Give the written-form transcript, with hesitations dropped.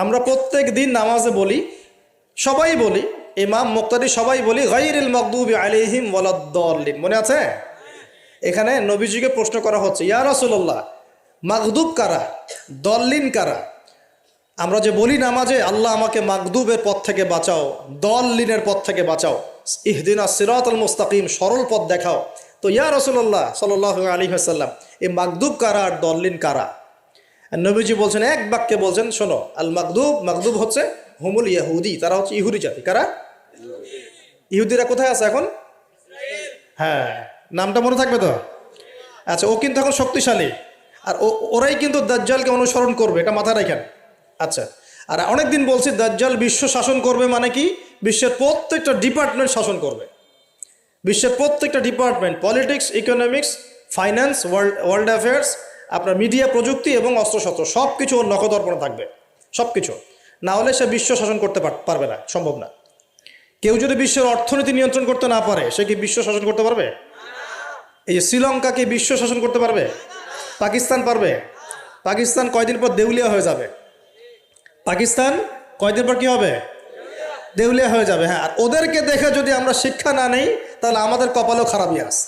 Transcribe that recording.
আমরা প্রত্যেক দিন নামাজে বলি, সবাই বলি, ইমাম মুক্তাদি সবাই বলি গায়রিল মাগদুবি আলাইহিম ওয়ালাদ-দাল্লিন। মনে আছে? এখানে নবীজিকে প্রশ্ন করা হচ্ছে, ইয়া রাসূলুল্লাহ, মাগদুব কারা, দল্লিন কারা? আমরা যে বলি নামাজে, আল্লাহ আমাকে মাগদুবের পথ থেকে বাঁচাও, দল্লিনের পথ থেকে বাঁচাও, ইহদিনাস সিরাতাল মুস্তাকিম, সরল পথ দেখাও। তো ইয়া রাসূলুল্লাহ সাল্লাল্লাহু আলাইহি ওয়াসাল্লাম, এই মাগদুব কারা আর দল্লিন কারা? আর নবীজি বলছেন, এক বাক্যে বলছেন, শোনো, আল মাগদুব, মাগদুব হচ্ছে হুমুল ইয়াহুদি, তারা হচ্ছে ইহুদি জাতি। কারা? ইহুদিরা কোথায় আছে এখন? হ্যাঁ, নামটা মনে থাকবে তো? আচ্ছা, ও কিন্তু এখন শক্তিশালী, আর ওরাই কিন্তু দাজ্জালকে অনুসরণ করবে, এটা মাথায় রাখেন। আচ্ছা, আর অনেকদিন বলছি দাজ্জাল বিশ্ব শাসন করবে, মানে কি? বিশ্বের প্রত্যেকটা ডিপার্টমেন্ট শাসন করবে, বিশ্বের প্রত্যেকটা department, politics, economics, finance, world affairs, আপনার মিডিয়া, প্রযুক্তি এবং অস্ত্রশস্ত্র, সব কিছু ওর নখদর্পণে থাকবে, সব কিছু। না হলে সে বিশ্ব শাসন করতে পারবে না, সম্ভব না। কেউ যদি বিশ্বের অর্থনীতি নিয়ন্ত্রণ করতে না পারে, সে কি বিশ্ব শাসন করতে পারবে? এই যে শ্রীলঙ্কাকে বিশ্ব শাসন করতে পারবে? পাকিস্তান পারবে? পাকিস্তান কয়দিন পর দেউলিয়া হয়ে যাবে। পাকিস্তান কয়দিন পর কি হবে? দেউলিয়া হয়ে যাবে। হ্যাঁ, আর ওদেরকে দেখে যদি আমরা শিক্ষা না নেই, তাহলে আমাদের কপালও খারাপই আছে।